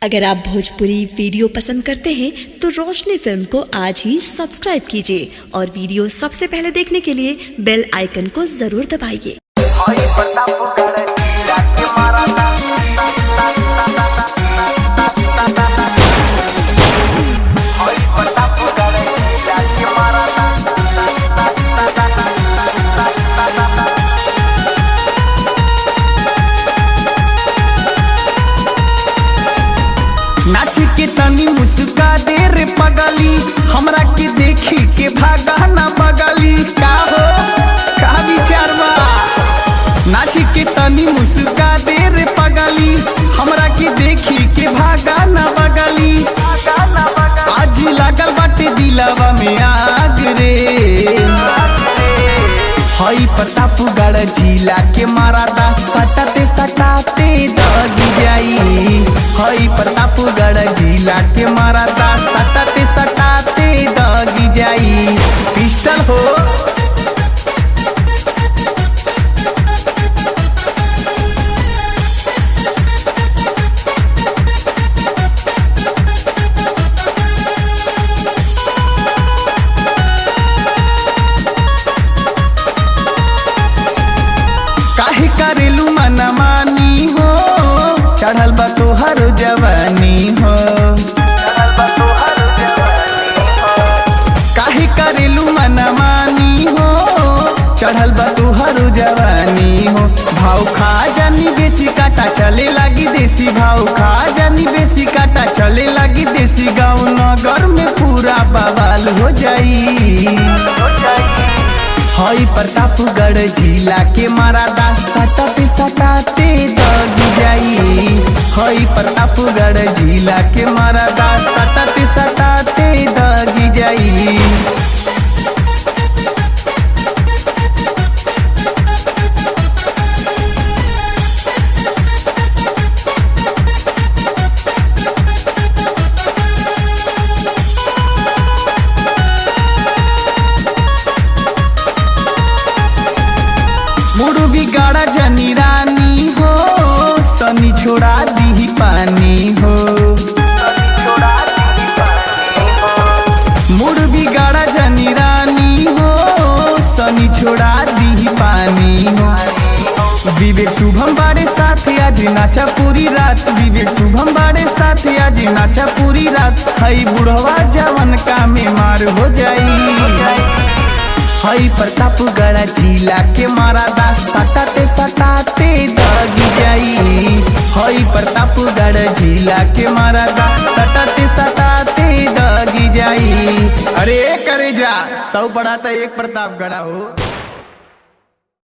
अगर आप भोजपुरी वीडियो पसंद करते हैं तो रोशनी फिल्म को आज ही सब्सक्राइब कीजिए और वीडियो सबसे पहले देखने के लिए बेल आइकन को जरूर दबाइए। नाच के तनी मुस्का दे रे पगली, हमरा के देखी के भागा ना बगली। का हो का विचार बा? नाच के तनी मुस्का दे रे पगली, हमरा के देखी के भागा ना बगली। आज लागल बाटे दिलवा में आग रे, हई प्रतापगढ़ जिला के मारादा सटाते सटाते दगी जाई। हई प्रतापगढ़ जिला के मारादा सटाते सटाते दगी जाई। पिस्टल हो करेलू मना मानी हो, चढ़ल बा तोहर जवानी हो। काहे करेलू मना मानी हो, चढ़ल बा तोहर जवानी हो। भाव खा जानी बेसी काटा चले लगी देसी, भाव खा जानी बेसी काटा चले लगी देसी। गाँव नगर में पूरा बवाल हो जाई। हई प्रतापगढ़ जिला के मारादा सटाते सटाते दगी जाई। हई प्रतापगढ़ जिला के मारादा सटाते सटाते दगी जाई। मुड़ बिगाड़ा जनी रानी हो, सनी छोड़ा दी पानी हो। मुड़ बिगाड़ा जनी रानी हो, सनी छोड़ा दी पानी हो। विवेक शुभम बाड़े साथ आज नाचा पूरी रात। विवेक शुभम बाड़े साथ आज नाचा पूरी रात। हई बुढ़वा जवन का में मार हो जाई। हई प्रतापगढ़ जिला के मारादा सटाते सटाते दगी जाई। हई प्रतापगढ़ जिला के मारादा सटाते सटाते दगी जाई। अरे करे जा 100 बढ़ाता 1 प्रतापगढ़ हो।